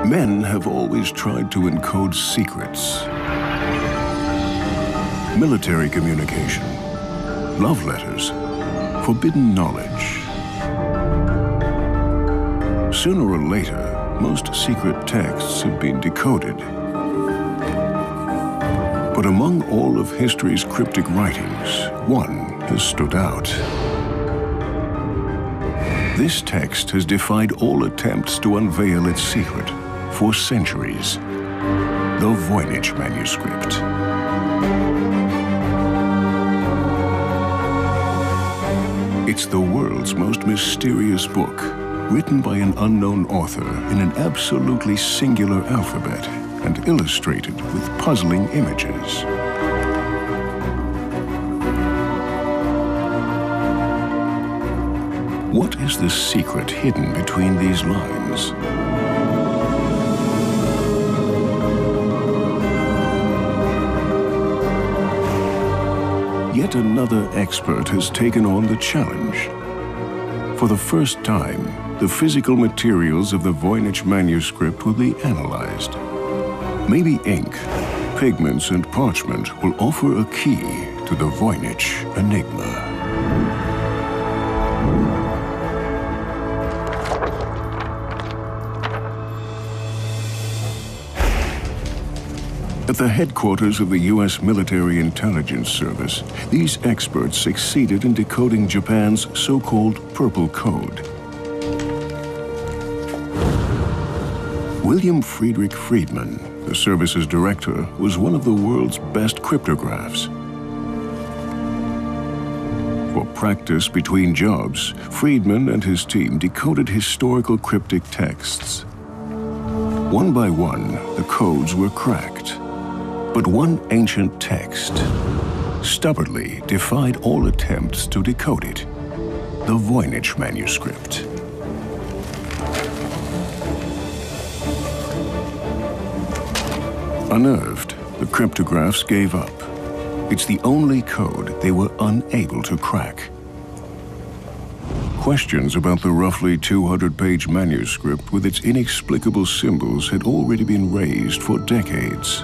Men have always tried to encode secrets, military communication, love letters, forbidden knowledge. Sooner or later, most secret texts have been decoded. But among all of history's cryptic writings, one has stood out. This text has defied all attempts to unveil its secret for centuries. The Voynich Manuscript. It's the world's most mysterious book, written by an unknown author in an absolutely singular alphabet and illustrated with puzzling images. What is the secret hidden between these lines? Yet another expert has taken on the challenge. For the first time, the physical materials of the Voynich manuscript will be analyzed. Maybe ink, pigments, and parchment will offer a key to the Voynich enigma. At the headquarters of the U.S. Military Intelligence Service, these experts succeeded in decoding Japan's so-called Purple Code. William Friedrich Friedman, the service's director, was one of the world's best cryptographers. For practice between jobs, Friedman and his team decoded historical cryptic texts. One by one, the codes were cracked. But one ancient text stubbornly defied all attempts to decode it: the Voynich Manuscript. Unnerved, the cryptographers gave up. It's the only code they were unable to crack. Questions about the roughly 200-page manuscript with its inexplicable symbols had already been raised for decades.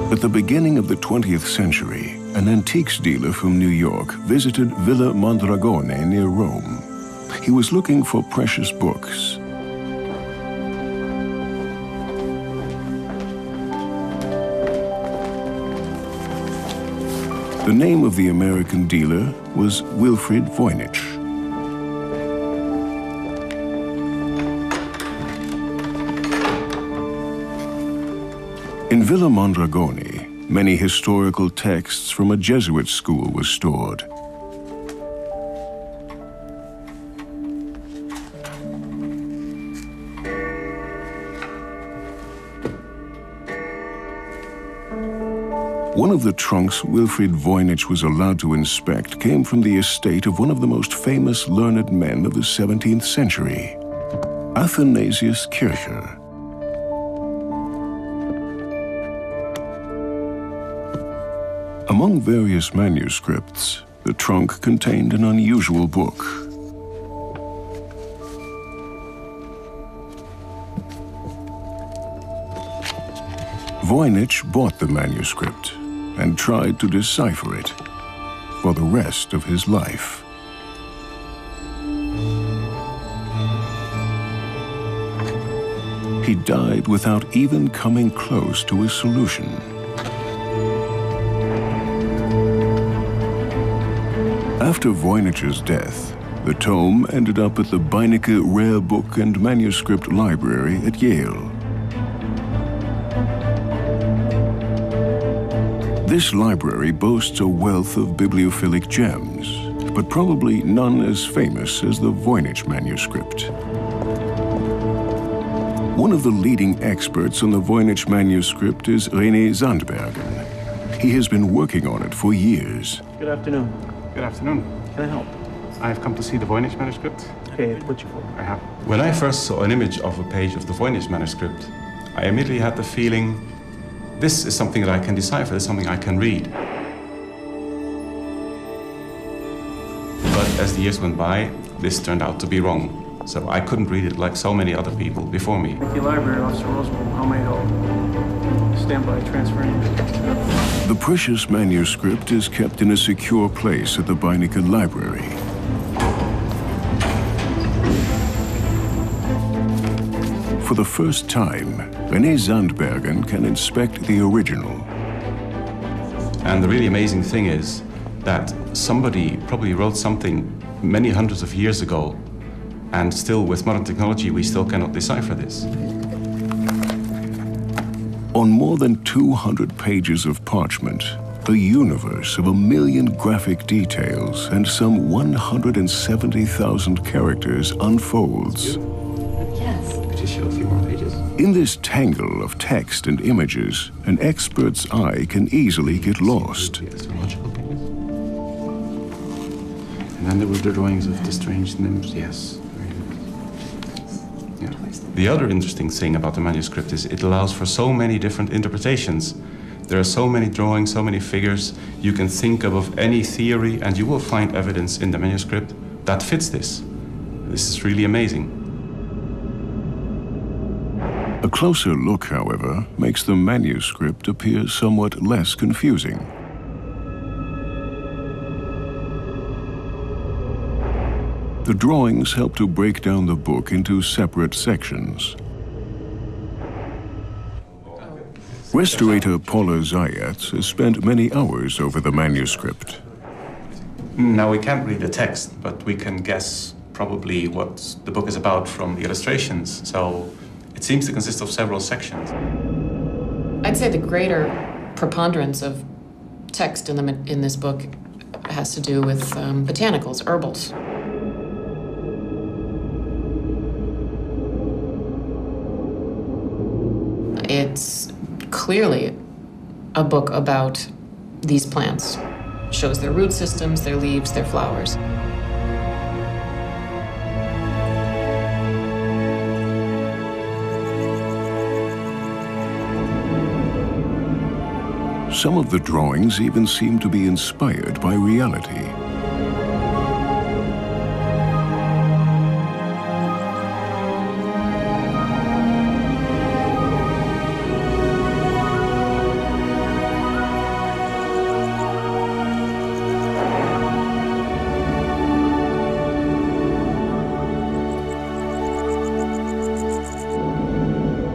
At the beginning of the 20th century, an antiques dealer from New York visited Villa Mondragone near Rome. He was looking for precious books. The name of the American dealer was Wilfrid Voynich. In Villa Mondragone, many historical texts from a Jesuit school were stored. One of the trunks Wilfrid Voynich was allowed to inspect came from the estate of one of the most famous learned men of the 17th century, Athanasius Kircher. Among various manuscripts, the trunk contained an unusual book. Voynich bought the manuscript and tried to decipher it for the rest of his life. He died without even coming close to a solution. After Voynich's death, the tome ended up at the Voynich Rare Book and Manuscript Library at Yale. This library boasts a wealth of bibliophilic gems, but probably none as famous as the Voynich manuscript. One of the leading experts on the Voynich manuscript is René Zandbergen. He has been working on it for years. Good afternoon. Good afternoon. Can I help? I have come to see the Voynich manuscript. Okay, what you for? I have. When I first saw an image of a page of the Voynich manuscript, I immediately had the feeling, this is something that I can decipher, this is something I can read. But as the years went by, this turned out to be wrong. So I couldn't read it like so many other people before me. Thank you, Library Officer Rosenbaum. How may I help? Stand by, transferring. The precious manuscript is kept in a secure place at the Voynich Library. For the first time, René Zandbergen can inspect the original. And the really amazing thing is that somebody probably wrote something many hundreds of years ago, and still with modern technology we still cannot decipher this. On more than 200 pages of parchment, a universe of 1 million graphic details and some 170,000 characters unfolds. Yes. Could you show a few more pages? In this tangle of text and images, an expert's eye can easily get lost. The astrological pages. And then there were the drawings of the strange nymphs, yes. Yeah. The other interesting thing about the manuscript is it allows for so many different interpretations. There are so many drawings, so many figures. You can think of any theory and you will find evidence in the manuscript that fits this. This is really amazing. A closer look, however, makes the manuscript appear somewhat less confusing. The drawings help to break down the book into separate sections. Restorator Paula Zayat has spent many hours over the manuscript. Now we can't read the text, but we can guess probably what the book is about from the illustrations. So it seems to consist of several sections. I'd say the greater preponderance of text in this book has to do with botanicals, herbals. It's clearly a book about these plants. Shows their root systems, their leaves, their flowers. Some of the drawings even seem to be inspired by reality.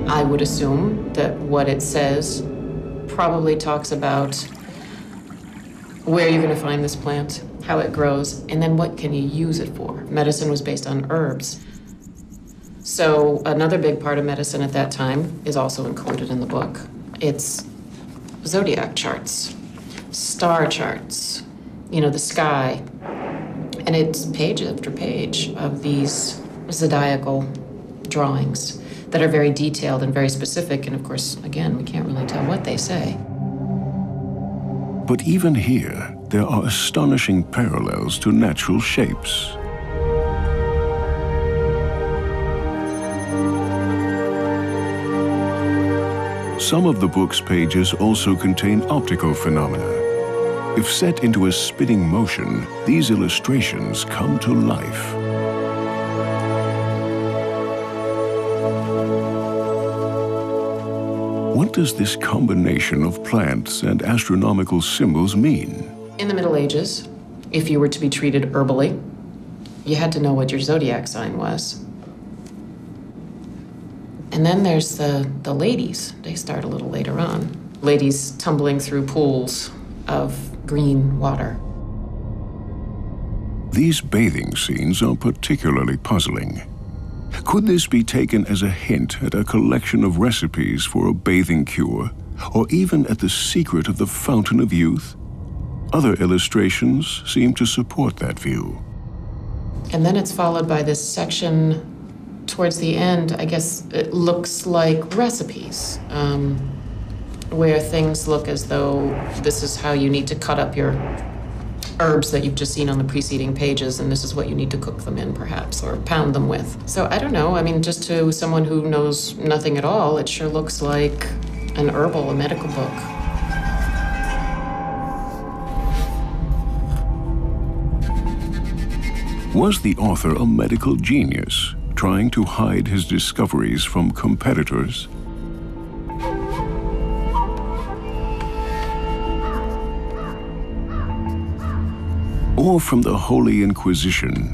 I would assume that what it says probably talks about where you're going to find this plant, how it grows, and then what can you use it for. Medicine was based on herbs. So another big part of medicine at that time is also included in the book. It's zodiac charts, star charts, the sky. And it's page after page of these zodiacal drawings that are very detailed and very specific, and of course, again, we can't really tell what they say. But even here, there are astonishing parallels to natural shapes. Some of the book's pages also contain optical phenomena. If set into a spinning motion, these illustrations come to life. What does this combination of plants and astronomical symbols mean? In the Middle Ages, if you were to be treated herbally, you had to know what your zodiac sign was. And then there's the ladies. They start a little later on. Ladies tumbling through pools of green water. These bathing scenes are particularly puzzling. Could this be taken as a hint at a collection of recipes for a bathing cure, or even at the secret of the Fountain of Youth? Other illustrations seem to support that view. And then it's followed by this section towards the end. I guess it looks like recipes, where things look as though this is how you need to cut up your herbs that you've just seen on the preceding pages, and this is what you need to cook them in, perhaps, or pound them with. So I don't know. I mean, just to someone who knows nothing at all, it sure looks like an herbal, a medical book. Was the author a medical genius, trying to hide his discoveries from competitors? Or from the Holy Inquisition,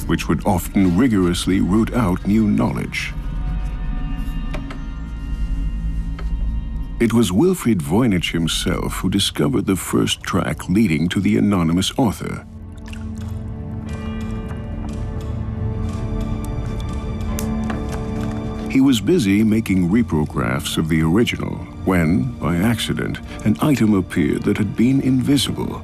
which would often rigorously root out new knowledge? It was Wilfried Voynich himself who discovered the first track leading to the anonymous author. He was busy making reprographs of the original when, by accident, an item appeared that had been invisible.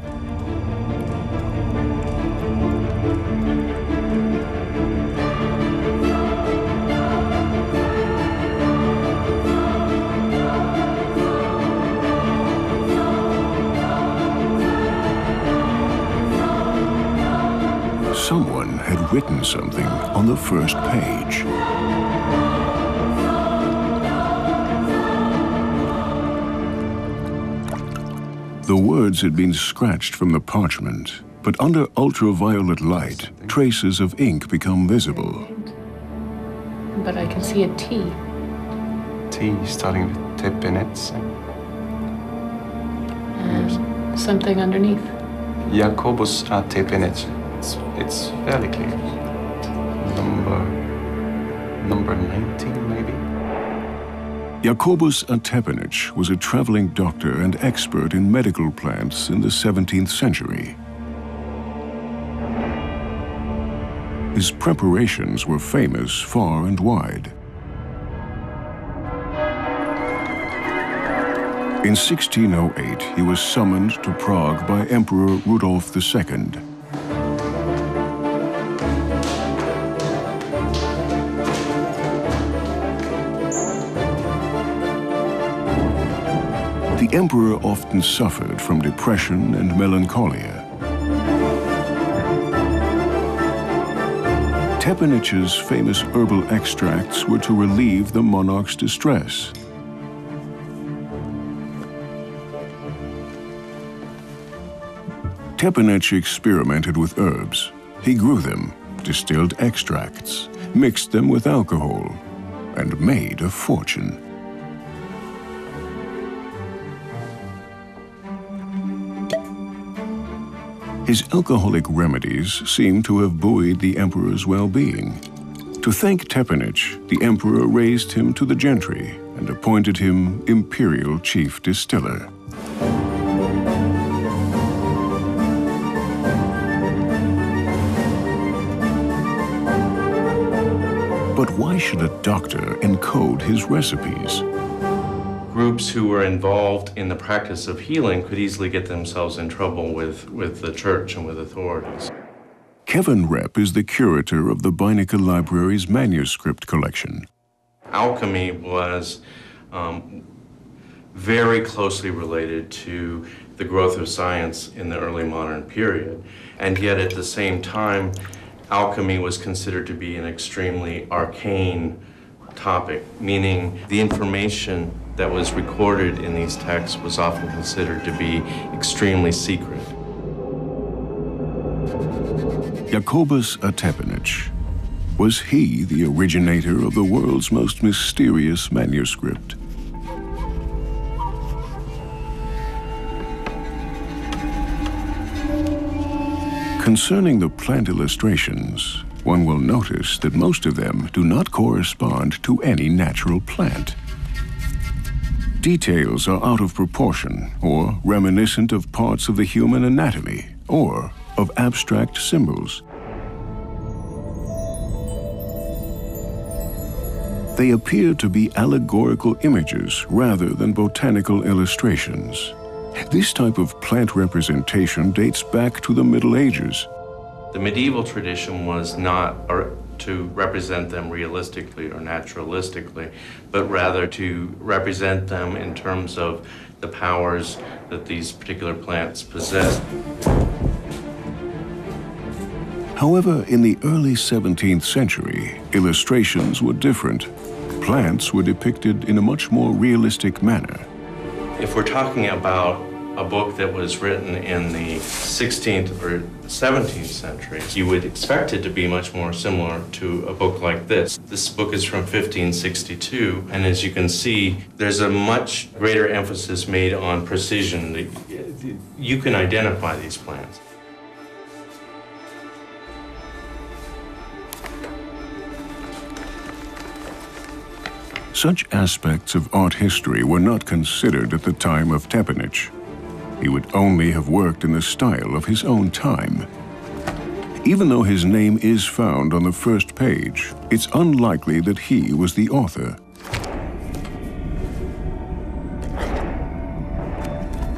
Someone had written something on the first page. The words had been scratched from the parchment, but under ultraviolet light, traces of ink become visible. But I can see a T. T starting with tip in it. And something underneath. Jacobus a tip in it. It's fairly clear. Number 19, maybe? Jacobus a Tepenich was a traveling doctor and expert in medical plants in the 17th century. His preparations were famous far and wide. In 1608, he was summoned to Prague by Emperor Rudolf II. The emperor often suffered from depression and melancholia. Tepenich's famous herbal extracts were to relieve the monarch's distress. Tepenich experimented with herbs. He grew them, distilled extracts, mixed them with alcohol, and made a fortune. His alcoholic remedies seem to have buoyed the emperor's well-being. To thank Tepenich, the emperor raised him to the gentry and appointed him imperial chief distiller. But why should a doctor encode his recipes? Groups who were involved in the practice of healing could easily get themselves in trouble with the church and with authorities. Kevin Repp is the curator of the Voynich Library's manuscript collection. Alchemy was very closely related to the growth of science in the early modern period. And yet at the same time, alchemy was considered to be an extremely arcane topic, meaning the information that was recorded in these texts was often considered to be extremely secret. Jacobus a Tepenich. Was he the originator of the world's most mysterious manuscript? Concerning the plant illustrations, one will notice that most of them do not correspond to any natural plant. Details are out of proportion or reminiscent of parts of the human anatomy or of abstract symbols. They appear to be allegorical images rather than botanical illustrations. This type of plant representation dates back to the Middle Ages. The medieval tradition was not to represent them realistically or naturalistically, but rather to represent them in terms of the powers that these particular plants possess. However, in the early 17th century, illustrations were different. Plants were depicted in a much more realistic manner. If we're talking about a book that was written in the 16th or 17th century, you would expect it to be much more similar to a book like this. This book is from 1562, and as you can see, there's a much greater emphasis made on precision. You can identify these plants. Such aspects of art history were not considered at the time of Voynich. He would only have worked in the style of his own time. Even though his name is found on the first page, it's unlikely that he was the author.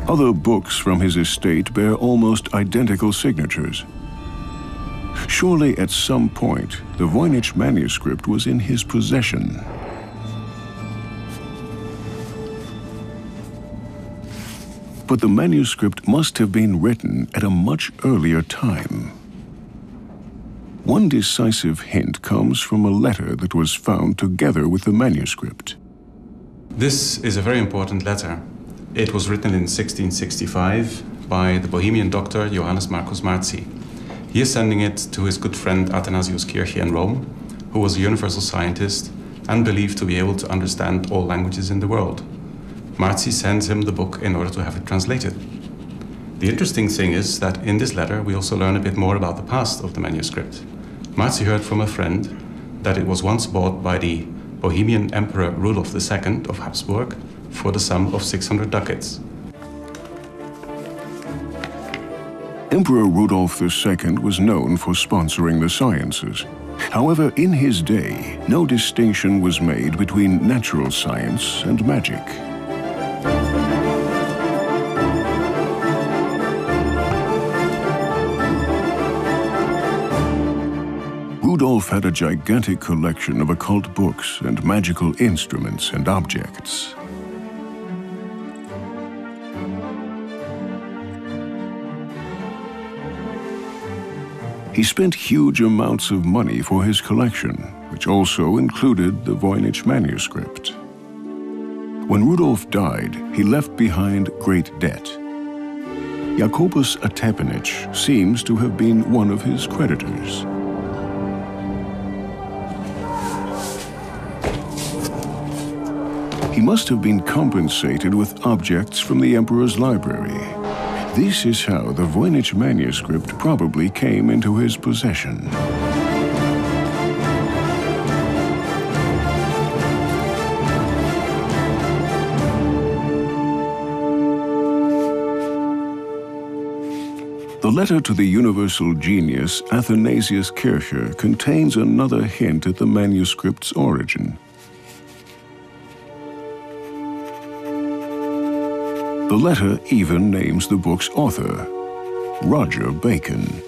Other books from his estate bear almost identical signatures. Surely at some point, the Voynich manuscript was in his possession. But the manuscript must have been written at a much earlier time. One decisive hint comes from a letter that was found together with the manuscript. This is a very important letter. It was written in 1665 by the Bohemian doctor Johannes Marcus Marci. He is sending it to his good friend Athanasius Kirche in Rome, who was a universal scientist and believed to be able to understand all languages in the world. Marci sends him the book in order to have it translated. The interesting thing is that in this letter we also learn a bit more about the past of the manuscript. Marci heard from a friend that it was once bought by the Bohemian Emperor Rudolf II of Habsburg for the sum of 600 ducats. Emperor Rudolf II was known for sponsoring the sciences. However, in his day, no distinction was made between natural science and magic. Rudolf had a gigantic collection of occult books and magical instruments and objects. He spent huge amounts of money for his collection, which also included the Voynich manuscript. When Rudolf died, he left behind great debt. Jacobus Attepinich seems to have been one of his creditors. He must have been compensated with objects from the emperor's library. This is how the Voynich manuscript probably came into his possession. The letter to the universal genius Athanasius Kirche contains another hint at the manuscript's origin. The letter even names the book's author, Roger Bacon.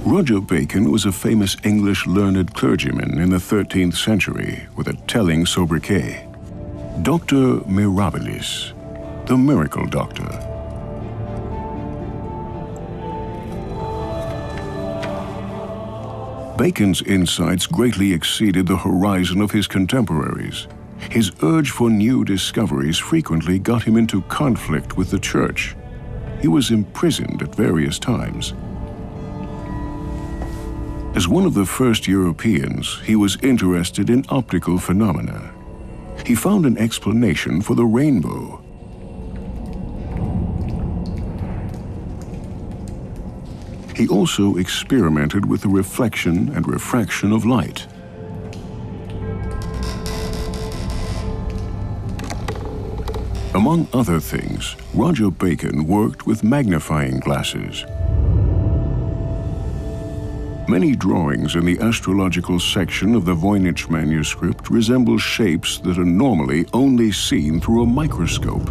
Roger Bacon was a famous English learned clergyman in the 13th century with a telling sobriquet, Doctor Mirabilis, the miracle doctor. Bacon's insights greatly exceeded the horizon of his contemporaries. His urge for new discoveries frequently got him into conflict with the church. He was imprisoned at various times. As one of the first Europeans, he was interested in optical phenomena. He found an explanation for the rainbow. He also experimented with the reflection and refraction of light. Among other things, Roger Bacon worked with magnifying glasses. Many drawings in the astrological section of the Voynich manuscript resemble shapes that are normally only seen through a microscope.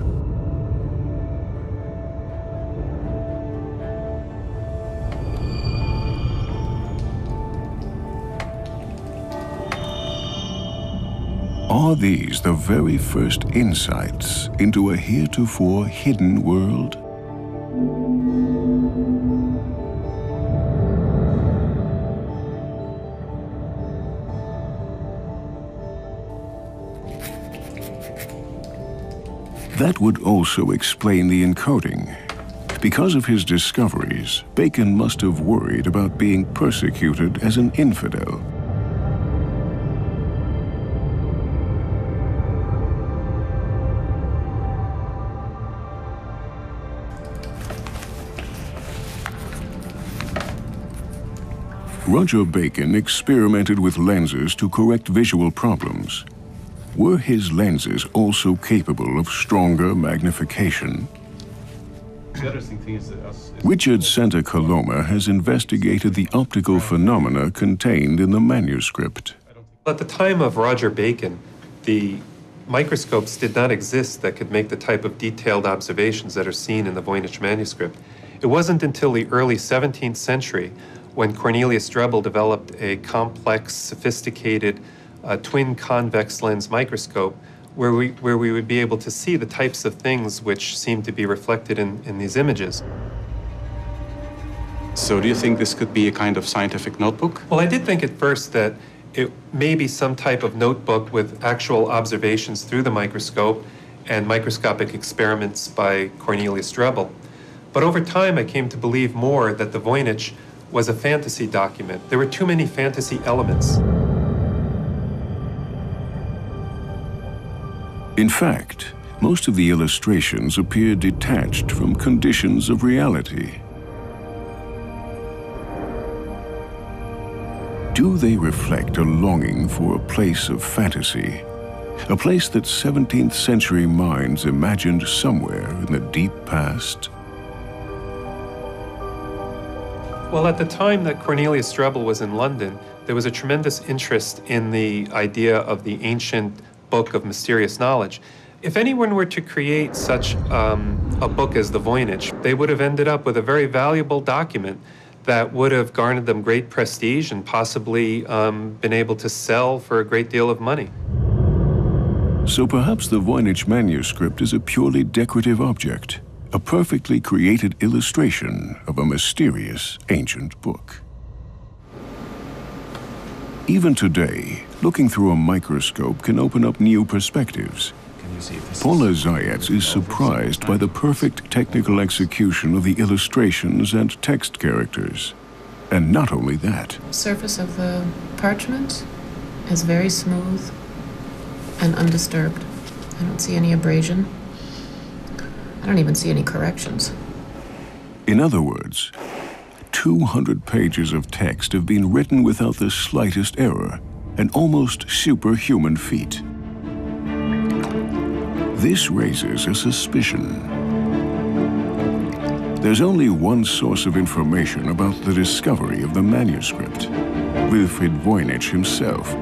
Are these the very first insights into a heretofore hidden world? That would also explain the encoding. Because of his discoveries, Bacon must have worried about being persecuted as an infidel. Roger Bacon experimented with lenses to correct visual problems. Were his lenses also capable of stronger magnification? The interesting thing is that Richard Santa Coloma has investigated the optical phenomena contained in the manuscript. At the time of Roger Bacon, the microscopes did not exist that could make the type of detailed observations that are seen in the Voynich manuscript. It wasn't until the early 17th century when Cornelius Drebbel developed a complex, sophisticated twin convex lens microscope where we would be able to see the types of things which seem to be reflected in these images. So do you think this could be a kind of scientific notebook? Well, I did think at first that it may be some type of notebook with actual observations through the microscope and microscopic experiments by Cornelius Drebbel. But over time, I came to believe more that the Voynich was a fantasy document. There were too many fantasy elements. In fact, most of the illustrations appear detached from conditions of reality. Do they reflect a longing for a place of fantasy? A place that 17th century minds imagined somewhere in the deep past? Well, at the time that Cornelius Drebbel was in London, there was a tremendous interest in the idea of the ancient book of mysterious knowledge. If anyone were to create such a book as the Voynich, they would have ended up with a very valuable document that would have garnered them great prestige and possibly been able to sell for a great deal of money. So perhaps the Voynich manuscript is a purely decorative object, a perfectly created illustration of a mysterious ancient book. Even today, looking through a microscope can open up new perspectives. Paula Zayats is surprised by the perfect technical execution of the illustrations and text characters. And not only that. The surface of the parchment is very smooth and undisturbed. I don't see any abrasion. I don't even see any corrections. In other words, 200 pages of text have been written without the slightest error, an almost superhuman feat. This raises a suspicion. There's only one source of information about the discovery of the manuscript, Wilfrid Voynich himself.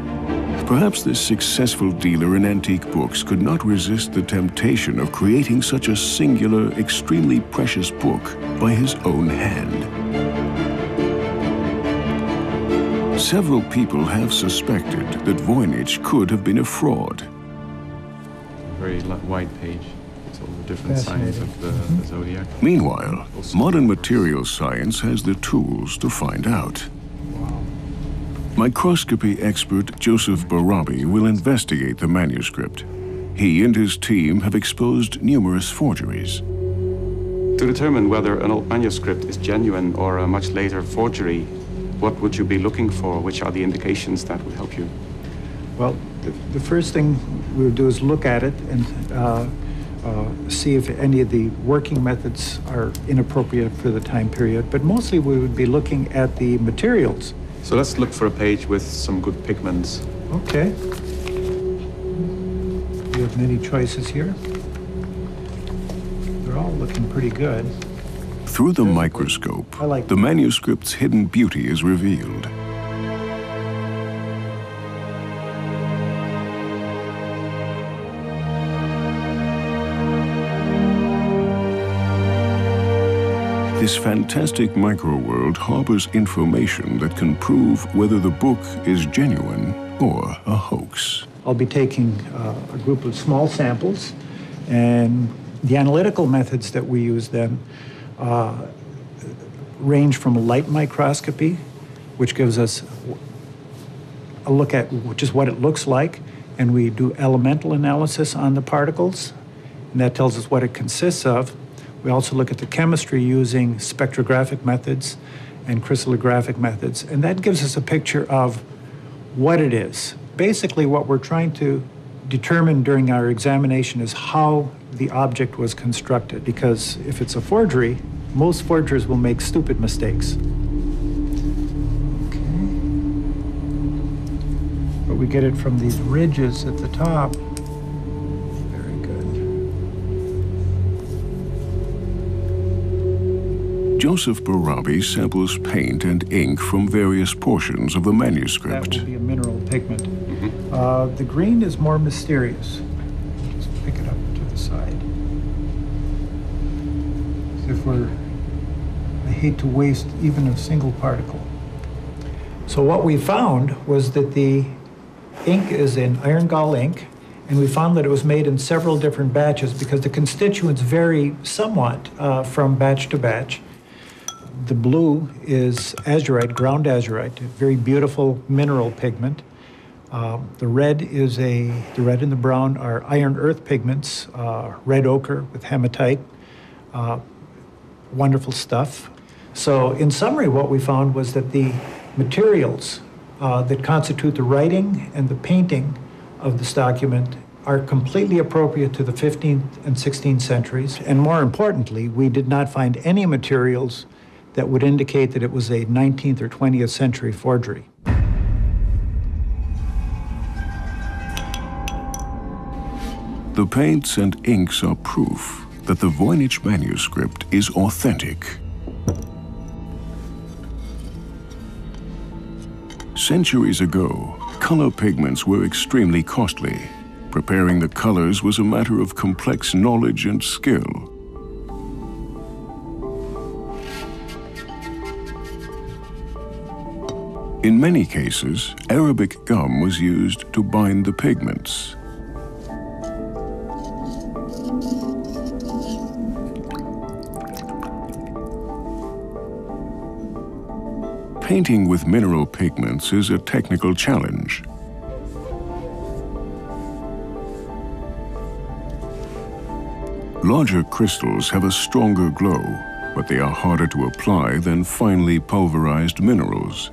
Perhaps this successful dealer in antique books could not resist the temptation of creating such a singular, extremely precious book by his own hand. Several people have suspected that Voynich could have been a fraud. Very wide page. It's all the different signs of the zodiac. Meanwhile, modern materials science has the tools to find out. Microscopy expert Joseph Barabi will investigate the manuscript. He and his team have exposed numerous forgeries. To determine whether an old manuscript is genuine or a much later forgery, what would you be looking for? Which are the indications that would help you? Well, the first thing we would do is look at it and see if any of the working methods are inappropriate for the time period. But mostly we would be looking at the materials. So let's look for a page with some good pigments. Okay. We have many choices here. They're all looking pretty good. Through the microscope, the manuscript's hidden beauty is revealed. This fantastic microworld harbors information that can prove whether the book is genuine or a hoax. I'll be taking a group of small samples, and the analytical methods that we use then range from light microscopy, which gives us a look at just what it looks like, and we do elemental analysis on the particles. and that tells us what it consists of. We also look at the chemistry using spectrographic methods and crystallographic methods, and that gives us a picture of what it is. Basically, what we're trying to determine during our examination is how the object was constructed, because if it's a forgery, most forgers will make stupid mistakes. Okay. But we get it from these ridges at the top. Very good. Joseph Barabi samples paint and ink from various portions of the manuscript. That will be a mineral pigment. The green is more mysterious. Just pick it up to the side. As if I hate to waste even a single particle. So what we found was that the ink is in iron gall ink, and we found that it was made in several different batches because the constituents vary somewhat from batch to batch. The blue is azurite, ground azurite, a very beautiful mineral pigment. The red and the brown are iron earth pigments, red ochre with hematite, wonderful stuff. So in summary, what we found was that the materials that constitute the writing and the painting of this document are completely appropriate to the 15th and 16th centuries. And more importantly, we did not find any materials that would indicate that it was a 19th or 20th century forgery. The paints and inks are proof that the Voynich manuscript is authentic. Centuries ago, color pigments were extremely costly. Preparing the colors was a matter of complex knowledge and skill. In many cases, Arabic gum was used to bind the pigments. Painting with mineral pigments is a technical challenge. Larger crystals have a stronger glow, but they are harder to apply than finely pulverized minerals.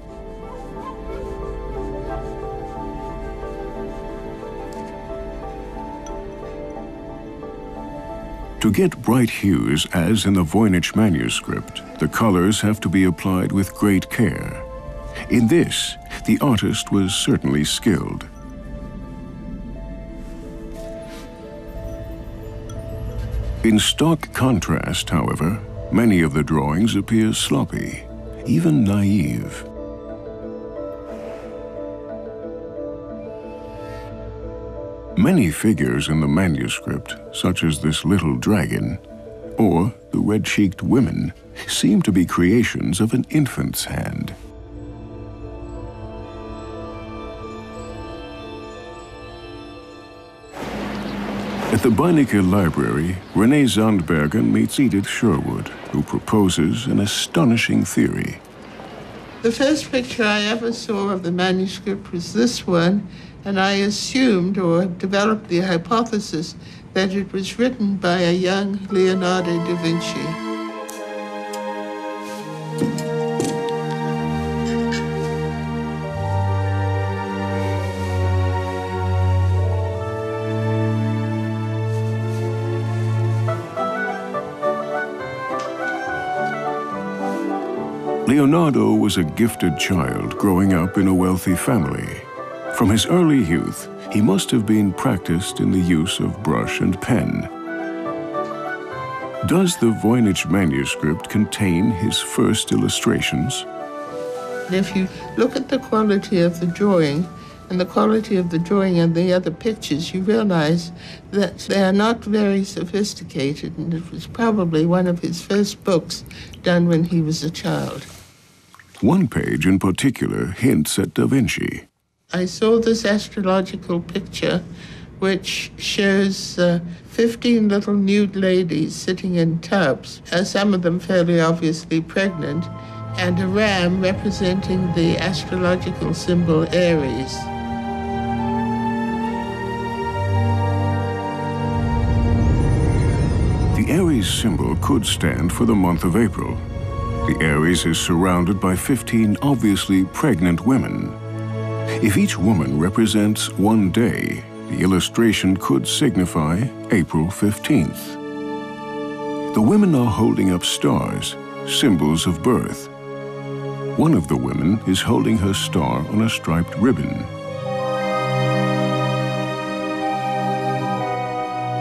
To get bright hues, as in the Voynich manuscript, the colors have to be applied with great care. In this, the artist was certainly skilled. In stark contrast, however, many of the drawings appear sloppy, even naive. Many figures in the manuscript, such as this little dragon, or the red-cheeked women, seem to be creations of an infant's hand. At the Beinecke Library, Renee Zandbergen meets Edith Sherwood, who proposes an astonishing theory. The first picture I ever saw of the manuscript was this one, and I assumed or developed the hypothesis that it was written by a young Leonardo da Vinci. Leonardo was a gifted child growing up in a wealthy family. From his early youth, he must have been practiced in the use of brush and pen. Does the Voynich manuscript contain his first illustrations? If you look at the quality of the drawing and the quality of the drawing and the other pictures, you realize that they are not very sophisticated, and it was probably one of his first books done when he was a child. One page in particular hints at Da Vinci. I saw this astrological picture which shows 15 little nude ladies sitting in tubs, some of them fairly obviously pregnant, and a ram representing the astrological symbol Aries. Aries symbol could stand for the month of April. The Aries is surrounded by 15 obviously pregnant women. If each woman represents one day, the illustration could signify April 15th. The women are holding up stars, symbols of birth. One of the women is holding her star on a striped ribbon.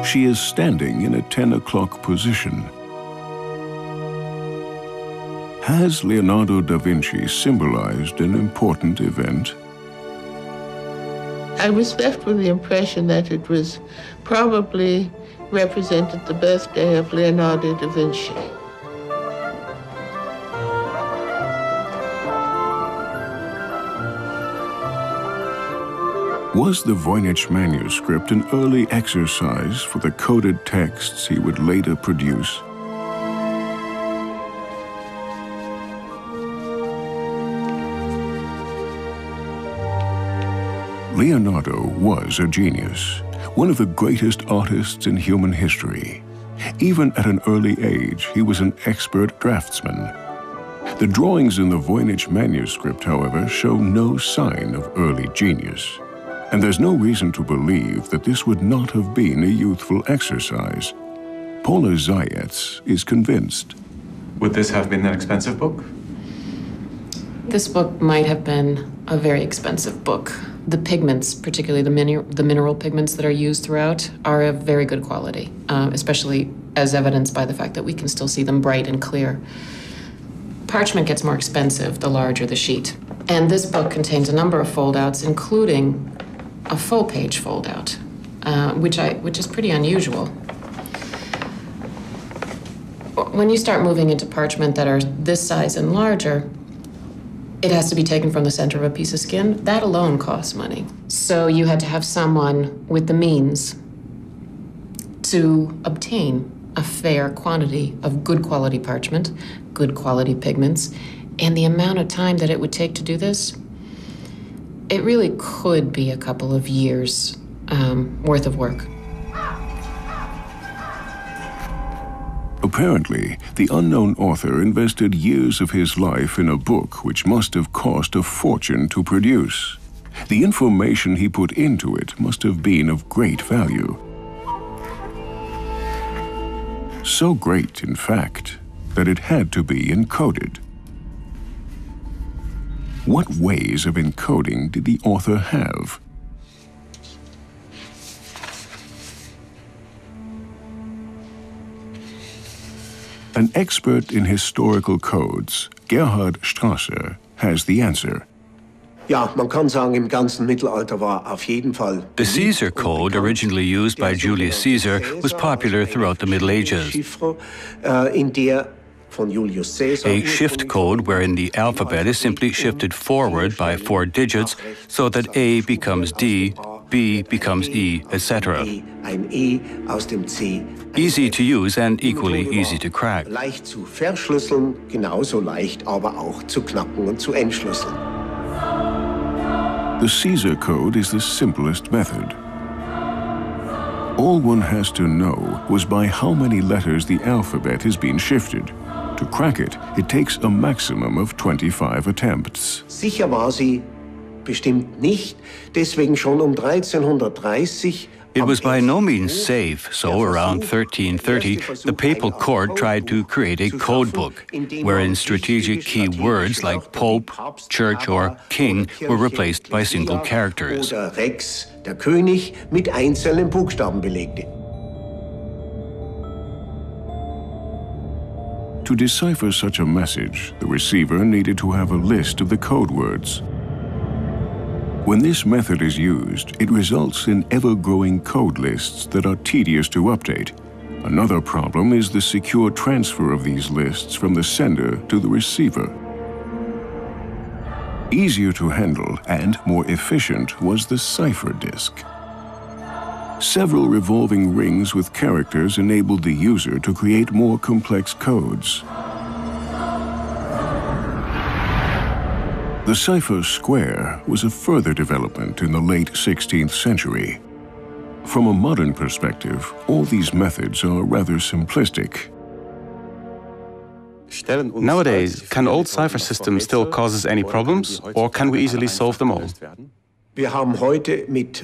She is standing in a 10 o'clock position. Has Leonardo da Vinci symbolized an important event? I was left with the impression that it was probably represented the birthday of Leonardo da Vinci. Was the Voynich manuscript an early exercise for the coded texts he would later produce? Leonardo was a genius, one of the greatest artists in human history. Even at an early age, he was an expert draftsman. The drawings in the Voynich manuscript, however, show no sign of early genius. And there's no reason to believe that this would not have been a youthful exercise. Paula Zayats is convinced. Would this have been an expensive book? This book might have been a very expensive book. The pigments, particularly the mineral pigments that are used throughout, are of very good quality, especially as evidenced by the fact that we can still see them bright and clear. Parchment gets more expensive the larger the sheet. And this book contains a number of foldouts, including a full-page foldout, which is pretty unusual. When you start moving into parchment that are this size and larger, it has to be taken from the center of a piece of skin. That alone costs money. So you had to have someone with the means to obtain a fair quantity of good quality parchment, good quality pigments, and the amount of time that it would take to do this, it really could be a couple of years worth of work. Apparently, the unknown author invested years of his life in a book which must have cost a fortune to produce. The information he put into it must have been of great value. So great, in fact, that it had to be encoded. What ways of encoding did the author have? An expert in historical codes, Gerhard Strasser, has the answer. The Caesar code, originally used by Julius Caesar, was popular throughout the Middle Ages. A shift code wherein the alphabet is simply shifted forward by 4 digits so that A becomes D, B becomes E, etc. Easy to use and equally easy to crack. Leicht zu verschlüsseln, genauso leicht aber auch zu knacken und zu entschlüsseln. The Caesar code is the simplest method. All one has to know was by how many letters the alphabet has been shifted. To crack it, it takes a maximum of 25 attempts. Sicher war sie bestimmt nicht, deswegen schon 1330 It was by no means safe, so around 1330, the papal court tried to create a code book, wherein strategic key words like pope, church, or king were replaced by single characters. Oder Rex, der König, mit einzelnen Buchstaben belegte. To decipher such a message, the receiver needed to have a list of the code words. When this method is used, it results in ever-growing code lists that are tedious to update. Another problem is the secure transfer of these lists from the sender to the receiver. Easier to handle and more efficient was the cipher disk. Several revolving rings with characters enabled the user to create more complex codes. The cipher square was a further development in the late 16th century. From a modern perspective, all these methods are rather simplistic. Nowadays, can old cipher systems still cause us any problems, or can we easily solve them all? Wir haben heute mit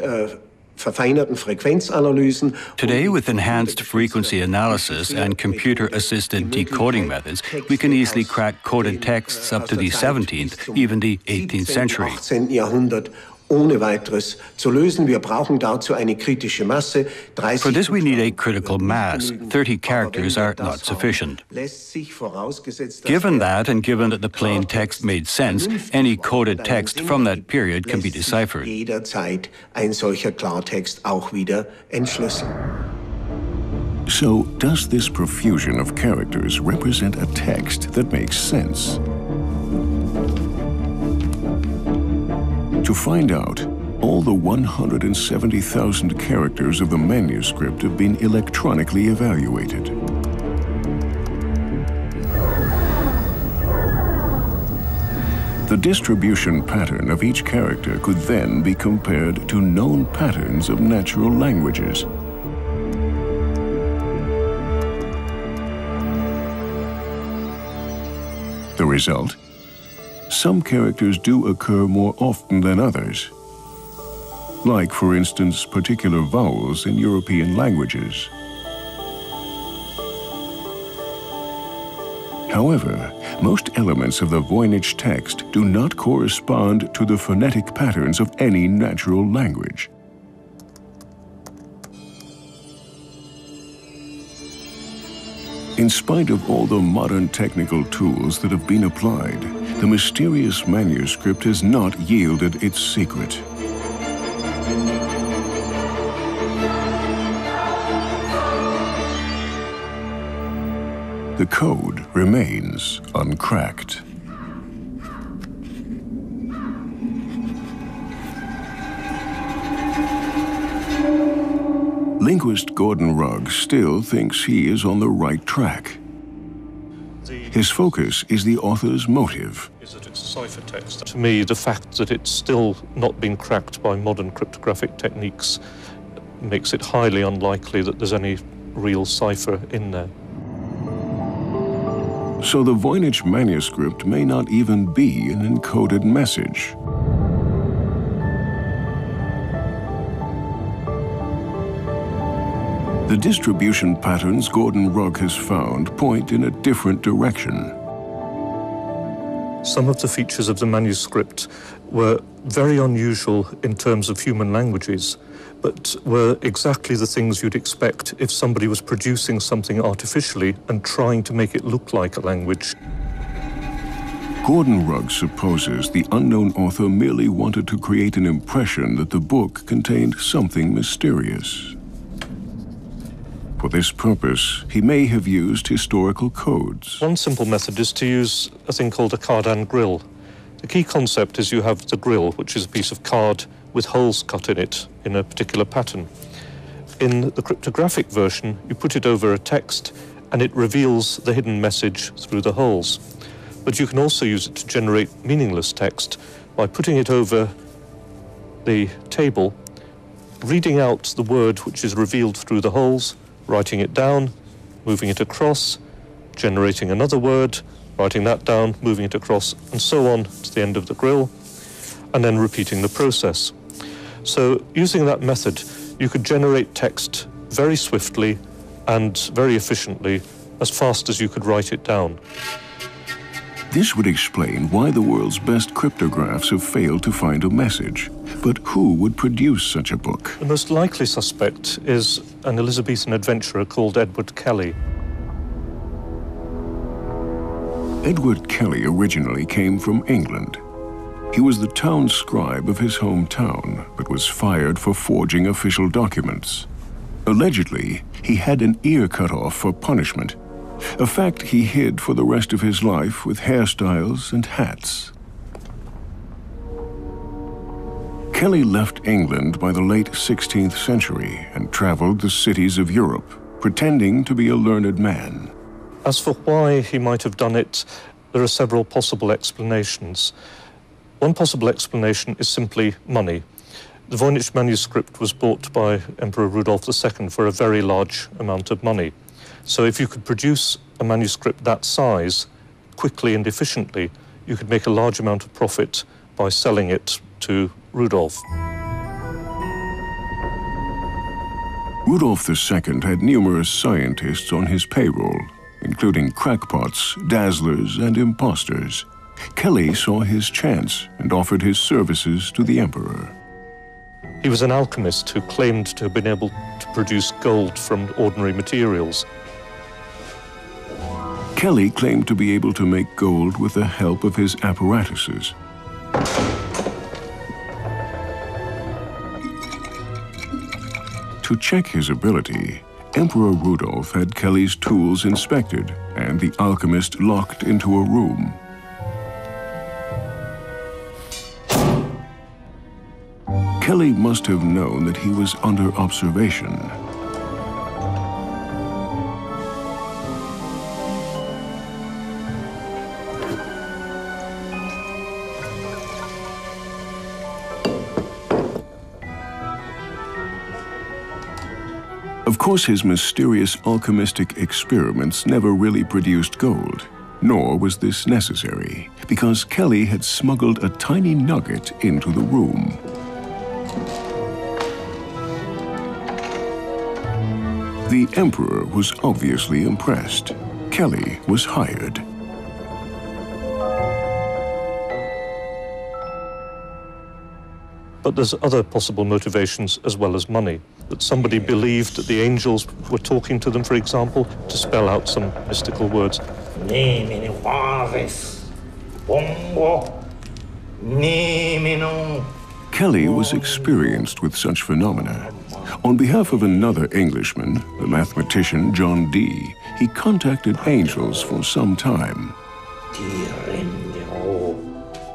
verfeinerten Frequenzanalysen. Today, with enhanced frequency analysis and computer-assisted decoding methods, we can easily crack coded texts up to the 17th, even the 18th century. 18. Jahrhundert ohne weiteres zu lösen. Wir brauchen dazu eine kritische Masse. For this, we need a critical mass. 30 characters are not sufficient. Given that, and given that the plain text made sense, any coded text from that period can be deciphered. Jederzeit ein solcher Klartext auch wieder entschlüsseln. So, does this profusion of characters represent a text that makes sense? To find out, all the 170,000 characters of the manuscript have been electronically evaluated. The distribution pattern of each character could then be compared to known patterns of natural languages. The result? Some characters do occur more often than others, like, for instance, particular vowels in European languages. However, most elements of the Voynich text do not correspond to the phonetic patterns of any natural language. In spite of all the modern technical tools that have been applied, the mysterious manuscript has not yielded its secret. The code remains uncracked. Linguist Gordon Rugg still thinks he is on the right track. His focus is the author's motive. Is that it's a cipher text. To me, the fact that it's still not been cracked by modern cryptographic techniques makes it highly unlikely that there's any real cipher in there. So the Voynich manuscript may not even be an encoded message. The distribution patterns Gordon Rugg has found point in a different direction. Some of the features of the manuscript were very unusual in terms of human languages, but were exactly the things you'd expect if somebody was producing something artificially and trying to make it look like a language. Gordon Rugg supposes the unknown author merely wanted to create an impression that the book contained something mysterious. For this purpose, he may have used historical codes. One simple method is to use a thing called a cardan grill. The key concept is you have the grill, which is a piece of card with holes cut in it in a particular pattern. In the cryptographic version, you put it over a text and it reveals the hidden message through the holes. But you can also use it to generate meaningless text by putting it over the table, reading out the word which is revealed through the holes, writing it down, moving it across, generating another word, writing that down, moving it across, and so on to the end of the grill, and then repeating the process. So using that method, you could generate text very swiftly and very efficiently, as fast as you could write it down. This would explain why the world's best cryptographs have failed to find a message. But who would produce such a book? The most likely suspect is an Elizabethan adventurer called Edward Kelly. Edward Kelly originally came from England. He was the town scribe of his hometown, but was fired for forging official documents. Allegedly, he had an ear cut off for punishment, a fact he hid for the rest of his life with hairstyles and hats. Kelly left England by the late 16th century and traveled the cities of Europe, pretending to be a learned man. As for why he might have done it, there are several possible explanations. One possible explanation is simply money. The Voynich manuscript was bought by Emperor Rudolf II for a very large amount of money. So if you could produce a manuscript that size quickly and efficiently, you could make a large amount of profit by selling it to Rudolf. Rudolf II had numerous scientists on his payroll, including crackpots, dazzlers, and imposters. Kelly saw his chance and offered his services to the emperor. He was an alchemist who claimed to have been able to produce gold from ordinary materials. Kelly claimed to be able to make gold with the help of his apparatuses. To check his ability, Emperor Rudolf had Kelly's tools inspected and the alchemist locked into a room. Kelly must have known that he was under observation. Of course, his mysterious alchemistic experiments never really produced gold, nor was this necessary, because Kelly had smuggled a tiny nugget into the room. The emperor was obviously impressed. Kelly was hired. But there's other possible motivations as well as money. That somebody believed that the angels were talking to them, for example, to spell out some mystical words. Kelly was experienced with such phenomena. On behalf of another Englishman, the mathematician John Dee, he contacted angels for some time.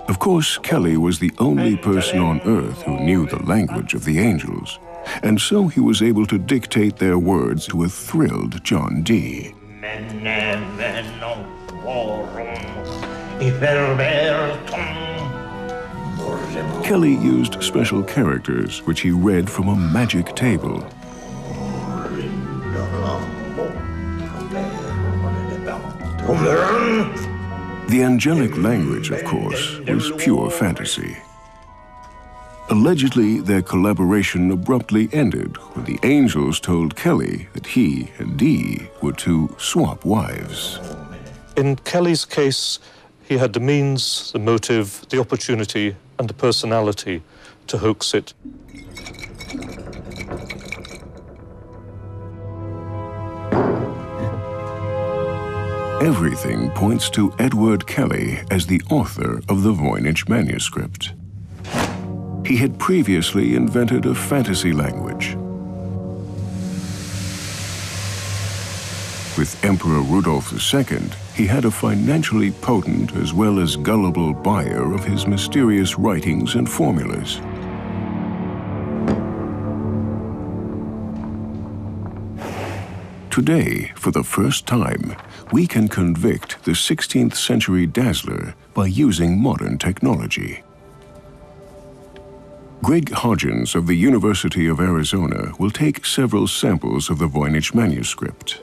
Of course, Kelly was the only person on Earth who knew the language of the angels, and so he was able to dictate their words to a thrilled John Dee. Kelly used special characters which he read from a magic table. The angelic language, of course, was pure fantasy. Allegedly, their collaboration abruptly ended when the angels told Kelly that he and Dee were to swap wives. In Kelly's case, he had the means, the motive, the opportunity, and the personality to hoax it. Everything points to Edward Kelly as the author of the Voynich manuscript. He had previously invented a fantasy language. With Emperor Rudolf II, he had a financially potent as well as gullible buyer of his mysterious writings and formulas. Today, for the first time, we can convict the 16th century dazzler by using modern technology. Greg Hodgins of the University of Arizona will take several samples of the Voynich manuscript.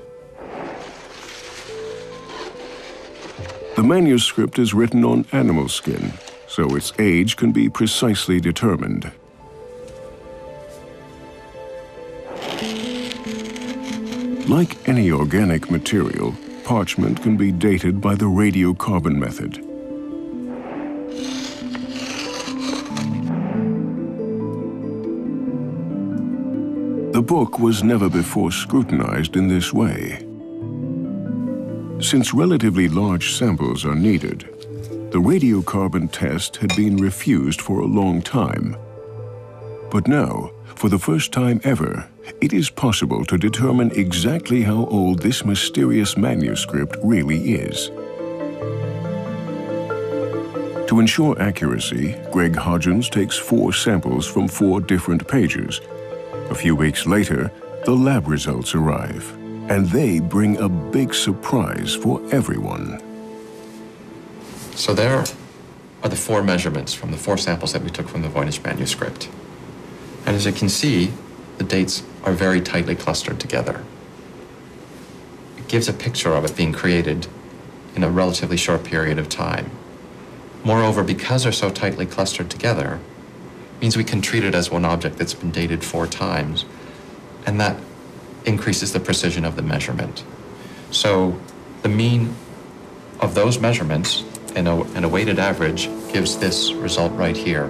The manuscript is written on animal skin, so its age can be precisely determined. Like any organic material, parchment can be dated by the radiocarbon method. The book was never before scrutinized in this way. Since relatively large samples are needed, the radiocarbon test had been refused for a long time. But now, for the first time ever, it is possible to determine exactly how old this mysterious manuscript really is. To ensure accuracy, Greg Hodgins takes 4 samples from 4 different pages. A few weeks later, the lab results arrive, and they bring a big surprise for everyone. So there are the 4 measurements from the 4 samples that we took from the Voynich manuscript. And as you can see, the dates are very tightly clustered together. It gives a picture of it being created in a relatively short period of time. Moreover, because they're so tightly clustered together, means we can treat it as one object that's been dated 4 times, and that increases the precision of the measurement. So the mean of those measurements and a weighted average gives this result right here.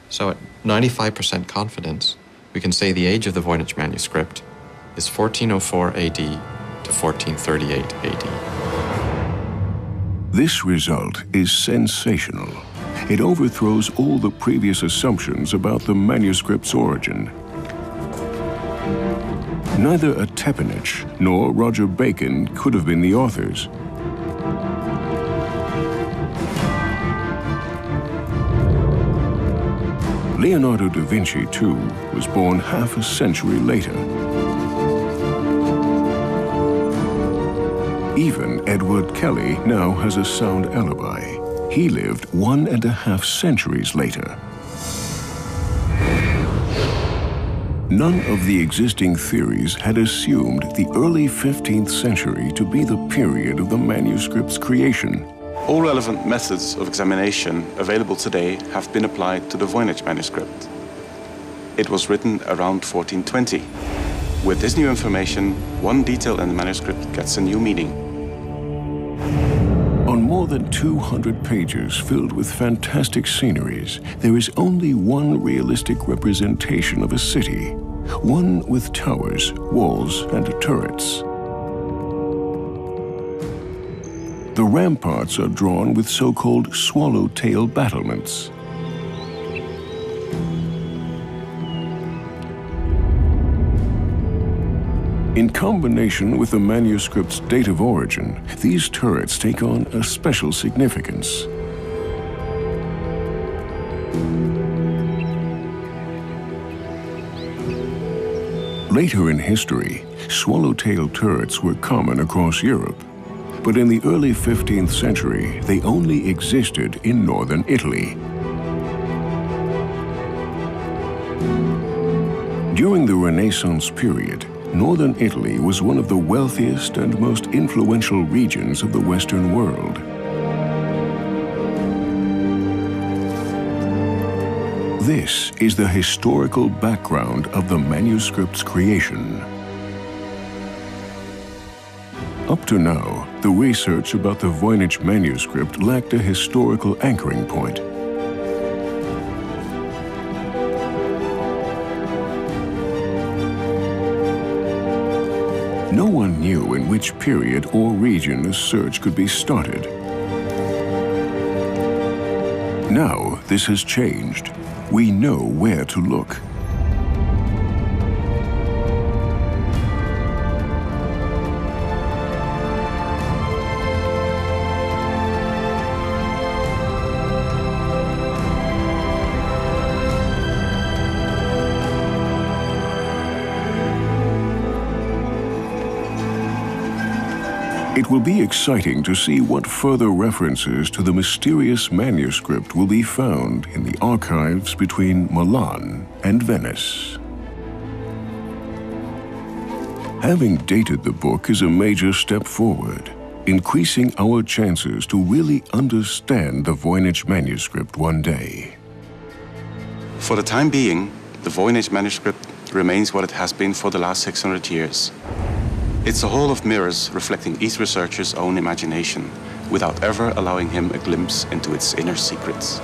So at 95% confidence, we can say the age of the Voynich manuscript is 1404 AD to 1438 AD. This result is sensational. It overthrows all the previous assumptions about the manuscript's origin. Neither Attepanich nor Roger Bacon could have been the authors. Leonardo da Vinci, too, was born half a century later. Even Edward Kelly now has a sound alibi. He lived 1.5 centuries later. None of the existing theories had assumed the early 15th century to be the period of the manuscript's creation. All relevant methods of examination available today have been applied to the Voynich manuscript. It was written around 1420. With this new information, one detail in the manuscript gets a new meaning. On more than 200 pages filled with fantastic sceneries, there is only one realistic representation of a city, one with towers, walls, and turrets. The ramparts are drawn with so-called swallowtail battlements. In combination with the manuscript's date of origin, these turrets take on a special significance. Later in history, swallowtail turrets were common across Europe, but in the early 15th century, they only existed in northern Italy. During the Renaissance period, northern Italy was one of the wealthiest and most influential regions of the Western world. This is the historical background of the manuscript's creation. Up to now, the research about the Voynich manuscript lacked a historical anchoring point. No one knew in which period or region a search could be started. Now, this has changed. We know where to look. It will be exciting to see what further references to the mysterious manuscript will be found in the archives between Milan and Venice. Having dated the book is a major step forward, increasing our chances to really understand the Voynich manuscript one day. For the time being, the Voynich manuscript remains what it has been for the last 600 years. It's a hall of mirrors reflecting each researcher's own imagination, without ever allowing him a glimpse into its inner secrets.